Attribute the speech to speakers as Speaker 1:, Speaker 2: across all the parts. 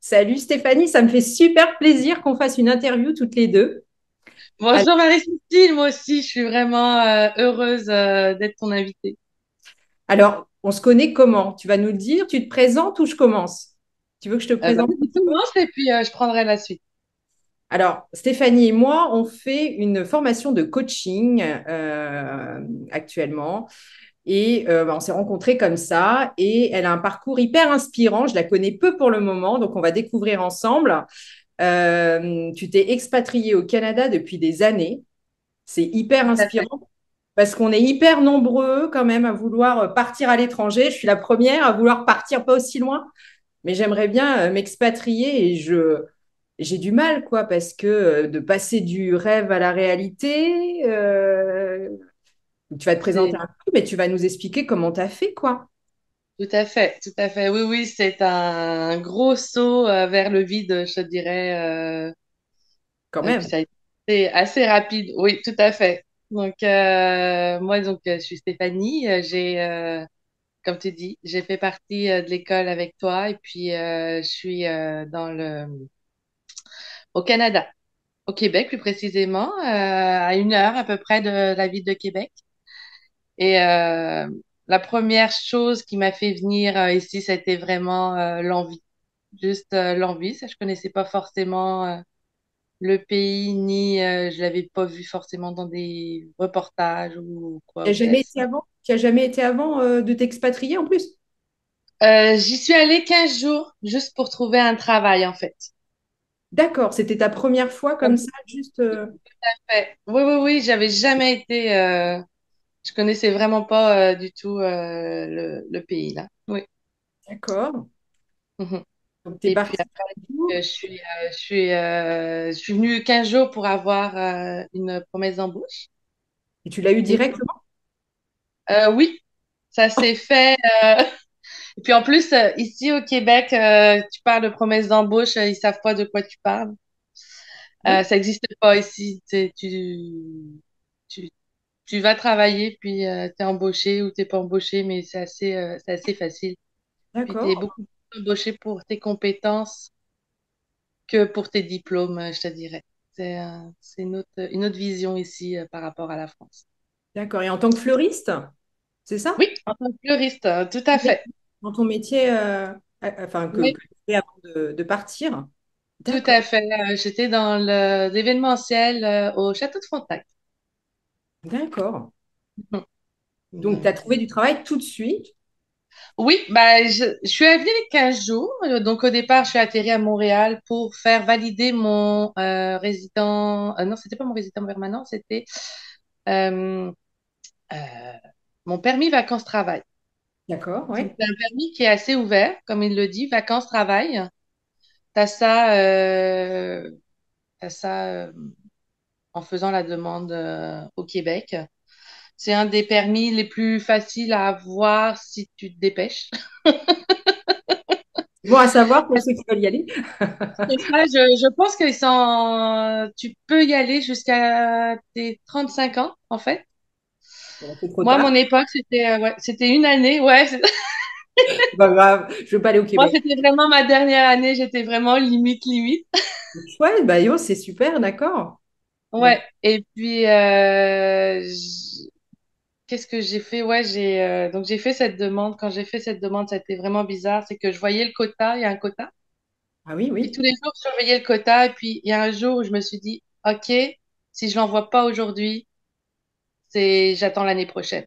Speaker 1: Salut Stéphanie, ça me fait super plaisir qu'on fasse une interview toutes les deux. Alors,
Speaker 2: Bonjour Marie-Cécile, moi aussi, je suis vraiment heureuse d'être ton invitée.
Speaker 1: on se connaît comment? Tu vas nous le dire, tu te présentes ou je commence? Tu veux que je te présente?
Speaker 2: Vas-y, commence et puis je prendrai la suite.
Speaker 1: Alors, Stéphanie et moi, on fait une formation de coaching actuellement et on s'est rencontrés comme ça et elle a un parcours hyper inspirant. Je la connais peu pour le moment, donc on va découvrir ensemble. Tu t'es expatriée au Canada depuis des années. C'est hyper
Speaker 2: Tout à fait.
Speaker 1: inspirant parce qu'on est hyper nombreux quand même à vouloir partir à l'étranger. Je suis la première à vouloir partir pas aussi loin, mais j'aimerais bien m'expatrier et j'ai du mal quoi parce que de passer du rêve à la réalité, tu vas te présenter
Speaker 2: C'est
Speaker 1: un peu, mais tu vas nous expliquer comment tu as fait quoi,
Speaker 2: tout à fait, tout à fait. Oui, oui, c'est un gros saut vers le vide, je te dirais.
Speaker 1: quand
Speaker 2: Et puis
Speaker 1: même.
Speaker 2: ça a été assez rapide. Oui, tout à fait. Donc moi, je suis Stéphanie. Comme tu dis, j'ai fait partie de l'école avec toi et puis je suis au Canada. Au Québec, plus précisément, à 1 heure à peu près de la ville de Québec. Et la première chose qui m'a fait venir ici, c'était vraiment l'envie. Juste l'envie. Ça, je connaissais pas forcément le pays, ni je l'avais pas vu forcément dans des reportages ou quoi
Speaker 1: Tu
Speaker 2: ou
Speaker 1: n'as jamais
Speaker 2: qu'est-ce.
Speaker 1: été avant? Tu as jamais été avant de t'expatrier en plus?
Speaker 2: J'y suis allée 15 jours juste pour trouver un travail, en fait.
Speaker 1: D'accord, c'était ta première fois comme ça, juste.
Speaker 2: Ouais. Oui, oui, oui, j'avais jamais été. Je connaissais vraiment pas du tout le pays, là. Oui.
Speaker 1: D'accord.
Speaker 2: Mhm.
Speaker 1: Donc, tu es
Speaker 2: Et puis
Speaker 1: partie.
Speaker 2: je suis venue 15 jours pour avoir une promesse d'embauche.
Speaker 1: Et tu l'as eu
Speaker 2: Et
Speaker 1: directement?
Speaker 2: oui, ça s'est fait. Et puis en plus, ici au Québec, tu parles de promesse d'embauche, ils savent pas de quoi tu parles.
Speaker 1: Oui.
Speaker 2: Ça n'existe pas ici. Tu, tu vas travailler, puis tu es embauché ou t'es pas embauché, mais c'est assez facile. Puis tu es
Speaker 1: D'accord.
Speaker 2: beaucoup plus embauché pour tes compétences que pour tes diplômes, je te dirais. C'est une autre vision ici par rapport à la France.
Speaker 1: D'accord. Et en tant que fleuriste, c'est ça?
Speaker 2: Oui, en tant que fleuriste, tout à
Speaker 1: Oui.
Speaker 2: fait.
Speaker 1: Dans ton métier,
Speaker 2: Oui,
Speaker 1: que tu fais avant de partir?
Speaker 2: tout
Speaker 1: D'accord.
Speaker 2: à fait. J'étais dans l'événementiel au Château de Frontenac.
Speaker 1: D'accord.
Speaker 2: Mhm.
Speaker 1: Donc, tu as
Speaker 2: Donc,
Speaker 1: trouvé du travail tout de suite.
Speaker 2: oui, bah, je suis venue les 15 jours. Donc, au départ, je suis atterrie à Montréal pour faire valider mon résident. Non, c'était pas mon résident permanent, c'était euh, euh, mon permis vacances-travail.
Speaker 1: D'accord,
Speaker 2: Donc,
Speaker 1: oui.
Speaker 2: c'est un permis qui est assez ouvert, comme il le dit, vacances-travail. T'as ça, t'as ça en faisant la demande au Québec. C'est un des permis les plus faciles à avoir si tu te dépêches.
Speaker 1: Bon à savoir pour ceux qui veulent y aller.
Speaker 2: C'est ça, je pense qu'ils sont, tu peux y aller jusqu'à tes 35 ans, en fait.
Speaker 1: Bon, c'est trop
Speaker 2: Moi, à
Speaker 1: tard.
Speaker 2: mon époque, c'était 1 année, ouais.
Speaker 1: C'est pas grave. Je veux pas aller au
Speaker 2: Moi,
Speaker 1: Québec.
Speaker 2: c'était vraiment ma dernière année, j'étais vraiment limite, limite.
Speaker 1: Ouais, bah yo, c'est super, d'accord.
Speaker 2: Ouais.
Speaker 1: D'accord.
Speaker 2: Et puis, qu'est-ce que j'ai fait? Ouais, donc j'ai fait cette demande. Quand j'ai fait cette demande, ça a été vraiment bizarre. C'est que je voyais le quota, il y a un quota.
Speaker 1: Ah oui,
Speaker 2: Puis
Speaker 1: oui.
Speaker 2: tous les jours, je surveillais le quota. Et puis, il y a un jour où je me suis dit, OK, si je l'envoie pas aujourd'hui, j'attends l'année prochaine.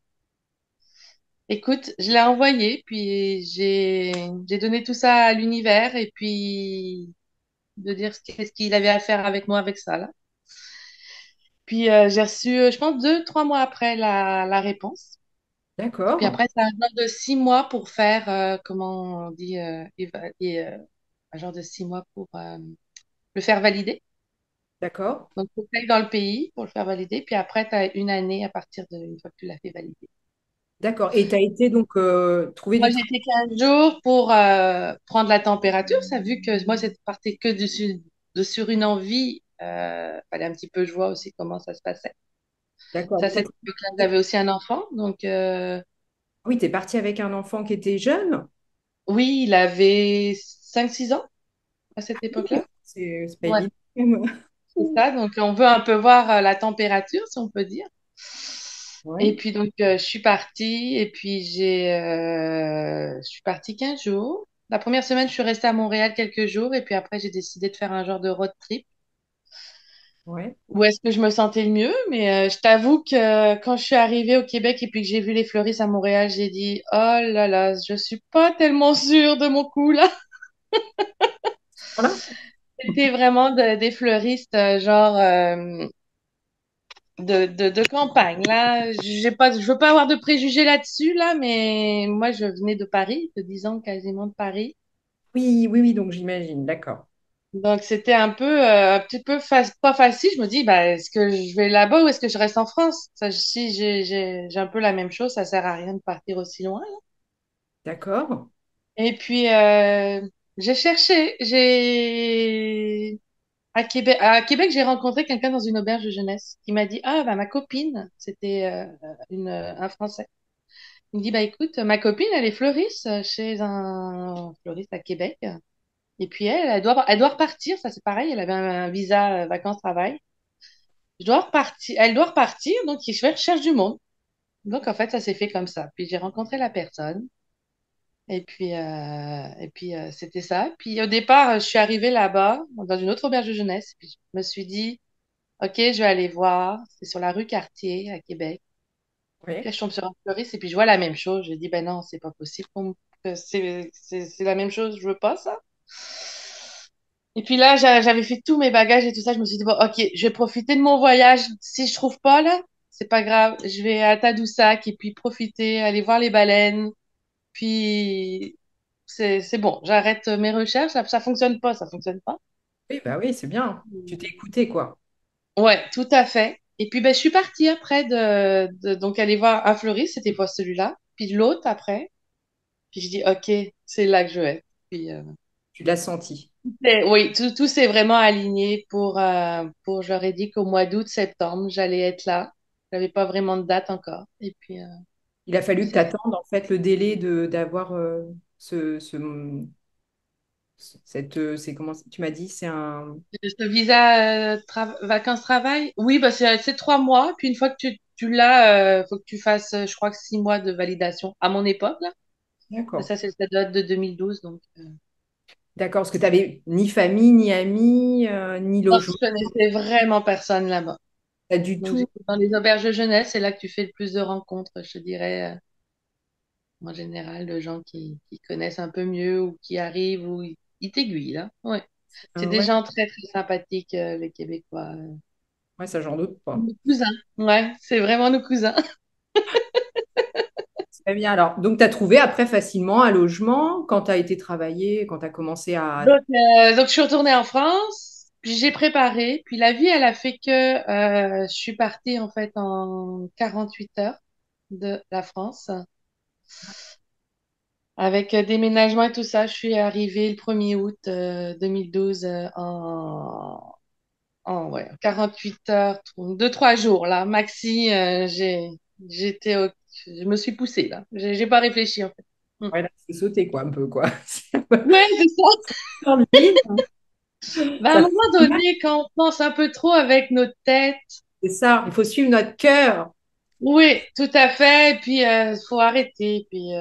Speaker 2: Écoute, je l'ai envoyé, puis j'ai donné tout ça à l'univers et puis de dire qu'est-ce qu'il avait à faire avec moi avec ça là. Puis j'ai reçu, je pense 2, 3 mois après la réponse. Puis
Speaker 1: D'accord.
Speaker 2: après, c'est un genre de 6 mois pour faire, comment on dit, un genre de 6 mois pour le faire valider.
Speaker 1: D'accord.
Speaker 2: Donc, il faut que tu ailles dans le pays pour le faire valider. Puis après, tu as 1 année à partir de une fois que tu l'as fait valider.
Speaker 1: D'accord. Et tu as été donc trouver
Speaker 2: Moi,
Speaker 1: du
Speaker 2: j'ai
Speaker 1: travail.
Speaker 2: fait 15 jours pour prendre la température. Ça, vu que moi, c'était partait que sur une envie, fallait un petit peu, je vois aussi comment ça se passait.
Speaker 1: D'accord.
Speaker 2: Ça, cette époque-là, j'avais aussi un enfant. Donc,
Speaker 1: Oui, tu es parti avec un enfant qui était jeune.
Speaker 2: oui, il avait 5, 6 ans. à cette
Speaker 1: Oui,
Speaker 2: époque-là.
Speaker 1: c'est pas
Speaker 2: Ouais,
Speaker 1: évident.
Speaker 2: c'est ça. Donc, on veut un peu voir la température, si on peut dire. Et
Speaker 1: Oui,
Speaker 2: puis, donc, je suis partie. Et puis, je suis partie 15 jours. La première semaine, je suis restée à Montréal quelques jours. Et puis après, j'ai décidé de faire un genre de road trip.
Speaker 1: ouais.
Speaker 2: Où est-ce que je me sentais le mieux? Mais je t'avoue que quand je suis arrivée au Québec et puis que j'ai vu les fleuristes à Montréal, j'ai dit, oh là là, je suis pas tellement sûre de mon coup là.
Speaker 1: Voilà.
Speaker 2: C'était vraiment des fleuristes de campagne. Là, je veux pas avoir de préjugés là-dessus là, mais moi je venais de Paris, de 10 ans quasiment de Paris.
Speaker 1: Oui, oui, oui, donc j'imagine, d'accord.
Speaker 2: Donc c'était un petit peu pas facile. Je me dis, bah, est-ce que je vais là-bas ou est-ce que je reste en France? Ça, si j'ai un peu la même chose, ça sert à rien de partir aussi loin.
Speaker 1: D'accord.
Speaker 2: Et puis, j'ai cherché, à Québec, j'ai rencontré quelqu'un dans une auberge de jeunesse qui m'a dit, ah, bah, ma copine, c'était un Français. Il me dit, bah, écoute, ma copine, elle est fleuriste chez un fleuriste à Québec. Et puis, elle doit repartir, ça c'est pareil, elle avait un visa vacances-travail. Elle doit repartir, donc il fait recherche du monde. Donc, en fait, ça s'est fait comme ça. Puis, j'ai rencontré la personne. C'était ça. Puis au départ, je suis arrivée là-bas, dans une autre auberge de jeunesse. Puis je me suis dit, OK, je vais aller voir. C'est sur la rue Cartier, à Québec. Puis là,
Speaker 1: Oui.
Speaker 2: je tombe sur un fleuriste et puis je vois la même chose. Je dis, ben non, c'est pas possible que c'est la même chose. Je veux pas ça. Et puis là, j'avais fait tous mes bagages et tout ça. Je me suis dit, bon, OK, je vais profiter de mon voyage. Si je trouve pas, là, c'est pas grave. Je vais à Tadoussac et puis profiter, aller voir les baleines. Puis c'est bon, j'arrête mes recherches. Ça fonctionne pas, ça fonctionne pas.
Speaker 1: Oui, bah oui, c'est bien. Tu t'es écouté, quoi.
Speaker 2: Ouais, tout à fait. Et puis ben, je suis partie après donc aller voir un fleuriste, c'était pas celui-là, puis l'autre après. Puis je dis ok, c'est là que je vais. Puis
Speaker 1: Tu l'as senti.
Speaker 2: oui, tout s'est vraiment aligné pour j'aurais dit qu'au mois d'août, septembre, j'allais être là. J'avais pas vraiment de date encore. Et puis
Speaker 1: Il a fallu que tu
Speaker 2: c'est
Speaker 1: attendes, en fait, le délai de d'avoir c'est comment tu m'as dit, c'est un.
Speaker 2: ce visa vacances-travail? Oui, bah c'est 3 mois. Puis une fois que tu l'as, faut que tu fasses, je crois que 6 mois de validation. À mon époque, là.
Speaker 1: D'accord.
Speaker 2: Ça date de 2012. Donc,
Speaker 1: D'accord, parce que tu n'avais ni famille, ni amis, ni
Speaker 2: non,
Speaker 1: logement,
Speaker 2: je connaissais vraiment personne là-bas.
Speaker 1: pas du
Speaker 2: Donc,
Speaker 1: tout.
Speaker 2: j'étais dans les auberges de jeunesse. C'est là que tu fais le plus de rencontres, je te dirais, en général, de gens qui connaissent un peu mieux ou qui arrivent ou ils t'aiguillent, là. Ouais. C'est des
Speaker 1: Ouais,
Speaker 2: gens très, très sympathiques, les Québécois.
Speaker 1: ouais, ça, j'en doute pas.
Speaker 2: Nos cousins. Ouais, c'est vraiment nos cousins.
Speaker 1: Très bien. Alors, donc, tu as trouvé après facilement un logement quand tu as été travailler, quand tu as commencé à.
Speaker 2: Donc, je suis retournée en France, puis j'ai préparé, puis la vie, elle a fait que je suis partie en fait en 48 heures de la France. Avec déménagement et tout ça, je suis arrivée le 1er août 2012 ouais, 48 heures, 2, 3 jours là, maxi, je me suis poussée là. J'ai pas réfléchi en fait. Mm.
Speaker 1: Ouais, là, c'est sauter, quoi, un peu, quoi. C'est un peu
Speaker 2: Ouais, c'est ça.
Speaker 1: dans le vide.
Speaker 2: Ben, à un
Speaker 1: Ça fait
Speaker 2: moment
Speaker 1: mal.
Speaker 2: donné, quand on pense un peu trop avec notre tête,
Speaker 1: C'est ça. Il faut suivre notre cœur.
Speaker 2: oui, tout à fait. Et puis, faut arrêter. Puis,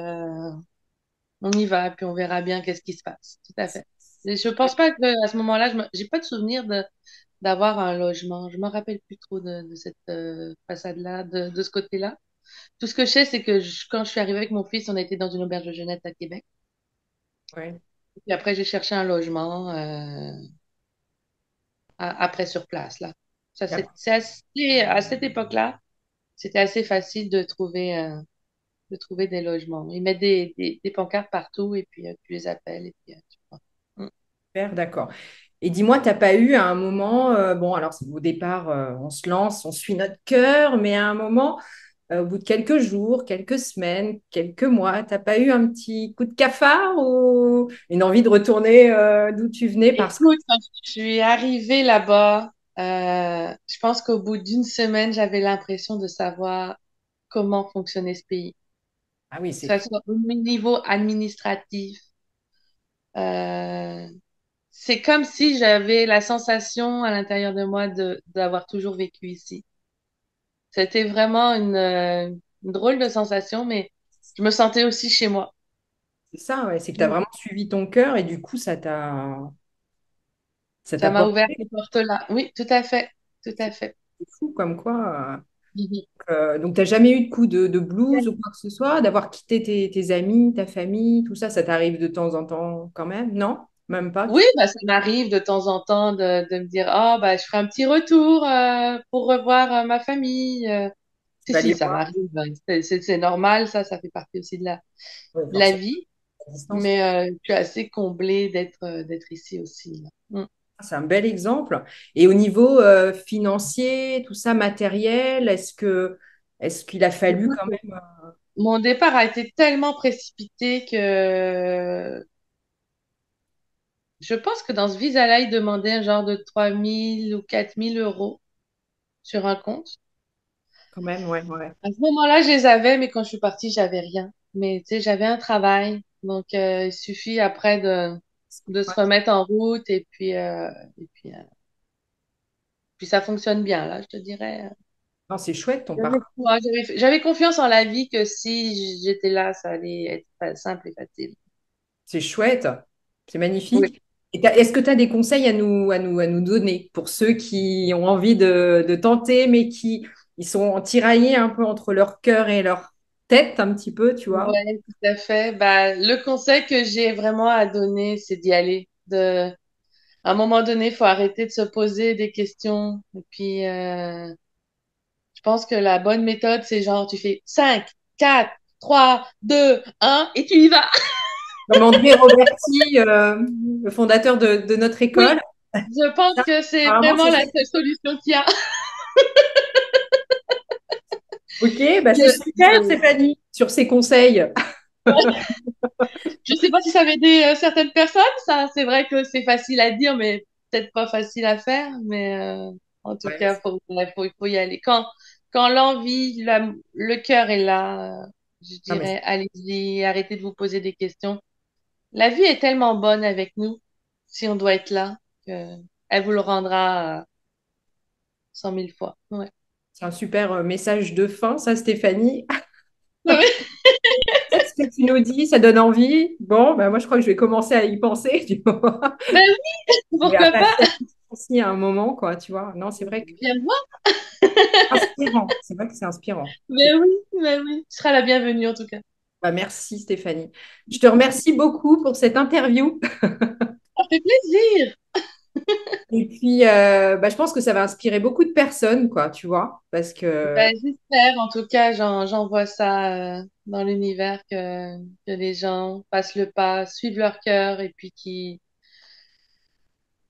Speaker 2: on y va. Puis, on verra bien qu'est-ce qui se passe. Tout à fait. Et je pense pas que à ce moment-là, j'ai pas de souvenir d'avoir un logement. Je me rappelle plus trop de cette façade-là, de ce côté-là. Tout ce que je sais, c'est que quand je suis arrivée avec mon fils, on était dans une auberge de jeunesse à Québec.
Speaker 1: Ouais,
Speaker 2: Et puis après, j'ai cherché un logement après sur place, là. À cette époque-là, c'était assez facile de trouver des logements. Ils mettent des pancartes partout et puis tu les appelles et puis tu prends. Mm.
Speaker 1: super, d'accord. Et dis-moi, t'as pas eu à un moment, bon, alors au départ, on se lance, on suit notre cœur, mais à un moment, au bout de quelques jours, quelques semaines, quelques mois, t'as pas eu un petit coup de cafard ou une envie de retourner d'où tu venais parce que.
Speaker 2: Écoute, quand je suis arrivée là-bas, je pense qu'au bout d'une semaine, j'avais l'impression de savoir comment fonctionnait ce pays.
Speaker 1: Ah oui,
Speaker 2: Que
Speaker 1: c'est
Speaker 2: ce
Speaker 1: fou.
Speaker 2: soit au niveau administratif, euh, c'est comme si j'avais la sensation à l'intérieur de moi d'avoir toujours vécu ici. C'était vraiment une drôle de sensation, mais je me sentais aussi chez moi.
Speaker 1: C'est ça, ouais, c'est que tu as vraiment suivi ton cœur et du coup, ça
Speaker 2: Ça
Speaker 1: t'a
Speaker 2: m'a ouvert
Speaker 1: porté.
Speaker 2: ces portes-là. Oui, tout à fait. Tout à fait.
Speaker 1: C'est fou comme quoi.
Speaker 2: Mhm.
Speaker 1: Donc, tu n'as jamais eu de coup de blues ou quoi que ce soit, d'avoir quitté tes amis, ta famille, tout ça, ça t'arrive de temps en temps quand même? Non? Même pas?
Speaker 2: Oui, bah, ça m'arrive de temps en temps de me dire, oh, bah, je ferai un petit retour pour revoir ma famille.
Speaker 1: Tu
Speaker 2: Si,
Speaker 1: vas
Speaker 2: si,
Speaker 1: les
Speaker 2: ça
Speaker 1: voir,
Speaker 2: m'arrive. C'est normal, ça fait partie aussi
Speaker 1: ouais,
Speaker 2: de la
Speaker 1: forcément,
Speaker 2: vie.
Speaker 1: à distance.
Speaker 2: Mais je suis assez comblée d'être ici aussi, là. Mm.
Speaker 1: C'est un bel exemple. Et au niveau financier, tout ça, matériel, est-ce qu'il a fallu
Speaker 2: Écoute,
Speaker 1: quand même.
Speaker 2: mon départ a été tellement précipité que je pense que dans ce visa-là, ils demandaient un genre de 3 000 ou 4 000 € sur un compte.
Speaker 1: Quand même, ouais, ouais.
Speaker 2: À ce moment-là, je les avais, mais quand je suis partie, j'avais rien. Mais tu sais, j'avais un travail, donc il suffit après de se
Speaker 1: Ouais.
Speaker 2: remettre en route et puis ça fonctionne bien là, je te dirais.
Speaker 1: Non, c'est chouette ton
Speaker 2: J'avais
Speaker 1: parcours.
Speaker 2: foi, j'avais confiance en la vie que si j'étais là, ça allait être simple et facile.
Speaker 1: C'est chouette. C'est
Speaker 2: Oui.
Speaker 1: magnifique. Et est-ce que tu as des conseils à nous donner pour ceux qui ont envie de tenter, mais qui ils sont tiraillés un peu entre leur cœur et leur tête, un petit peu, tu vois?
Speaker 2: Ouais, tout à fait. Bah, le conseil que j'ai vraiment à donner, c'est d'y aller. À un moment donné, il faut arrêter de se poser des questions. Et puis, je pense que la bonne méthode, c'est genre, tu fais 5, 4, 3, 2, 1, et tu y vas.
Speaker 1: Comme André Roberti, le fondateur de notre
Speaker 2: Oui,
Speaker 1: école.
Speaker 2: je pense
Speaker 1: Ça,
Speaker 2: que c'est
Speaker 1: apparemment,
Speaker 2: vraiment
Speaker 1: c'est
Speaker 2: la
Speaker 1: ça.
Speaker 2: seule solution qu'il y a.
Speaker 1: Ok, bah c'est super,
Speaker 2: Je,
Speaker 1: Stéphanie, sur ces conseils.
Speaker 2: je sais pas si ça va aider certaines personnes, ça. C'est vrai que c'est facile à dire, mais peut-être pas facile à faire. Mais en tout
Speaker 1: Ouais,
Speaker 2: cas, faut y aller. Quand l'envie, le cœur est là, je
Speaker 1: non, mais
Speaker 2: dirais, allez-y, arrêtez de vous poser des questions. La vie est tellement bonne avec nous, si on doit être là, que elle vous le rendra 100 000 fois. Ouais.
Speaker 1: c'est un super message de fin, ça, Stéphanie.
Speaker 2: Ouais.
Speaker 1: Ce que tu nous dis, ça donne envie. Bon, bah, moi, je crois que je vais commencer à y penser, tu vois.
Speaker 2: Ben oui,
Speaker 1: Je vais
Speaker 2: pourquoi pas?
Speaker 1: passer aussi à un moment, quoi, tu vois. Non, c'est vrai que
Speaker 2: Viens me voir.
Speaker 1: c'est inspirant. C'est vrai que c'est inspirant.
Speaker 2: Ben oui, ben oui. Tu seras la bienvenue en tout cas.
Speaker 1: Bah, merci, Stéphanie. Je te remercie beaucoup pour cette interview.
Speaker 2: Ça fait plaisir.
Speaker 1: Et puis, bah, je pense que ça va inspirer beaucoup de personnes, quoi, tu vois, parce que
Speaker 2: Ben, j'espère, en tout cas, j'envoie ça dans l'univers que les gens passent le pas, suivent leur cœur et puis qui,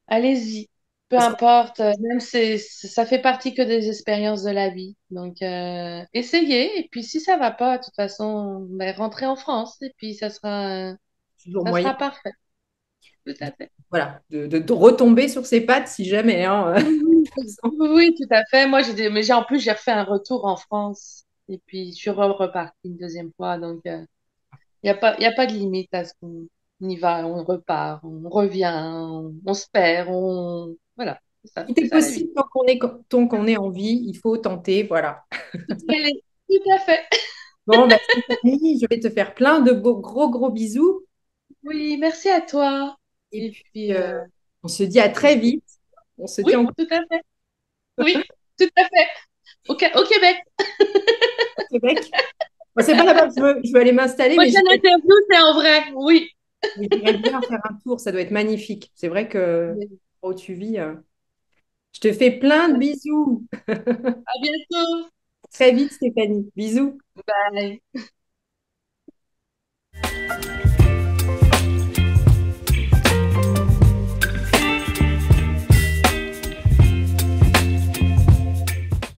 Speaker 2: allez-y, peu
Speaker 1: parce
Speaker 2: importe, même ça fait partie que des expériences de la vie. Donc, essayez et puis si ça va pas, de toute façon, ben, rentrez en France et puis
Speaker 1: toujours
Speaker 2: ça
Speaker 1: moyen,
Speaker 2: sera parfait. Tout à fait.
Speaker 1: voilà, de retomber sur ses pattes si jamais, hein.
Speaker 2: Oui, oui, tout à fait. Moi, mais en plus, j'ai refait un retour en France et puis je suis repartie une deuxième fois. Donc, y a pas de limite à ce qu'on y va, on repart, on revient, on se perd, voilà,
Speaker 1: Tout
Speaker 2: c'est
Speaker 1: est
Speaker 2: ça la vie.
Speaker 1: possible tant qu'on est en vie, il faut tenter, voilà.
Speaker 2: Tout à fait.
Speaker 1: Bon, bah, Stéphanie, je vais te faire plein de gros, gros bisous.
Speaker 2: Oui, merci à toi.
Speaker 1: Et
Speaker 2: Et
Speaker 1: puis,
Speaker 2: puis,
Speaker 1: on se dit à très vite. On se
Speaker 2: oui,
Speaker 1: tient
Speaker 2: tout à fait. Oui, tout à fait. Au Québec.
Speaker 1: au Québec. Bon, c'est pas là-bas que je veux aller m'installer, mais
Speaker 2: Prochaine interview, c'est en vrai. Oui.
Speaker 1: j'irais bien faire un tour. Ça doit être magnifique. C'est vrai que où tu vis, je te fais plein de bisous.
Speaker 2: À bientôt.
Speaker 1: Très vite, Stéphanie. Bisous.
Speaker 2: Bye.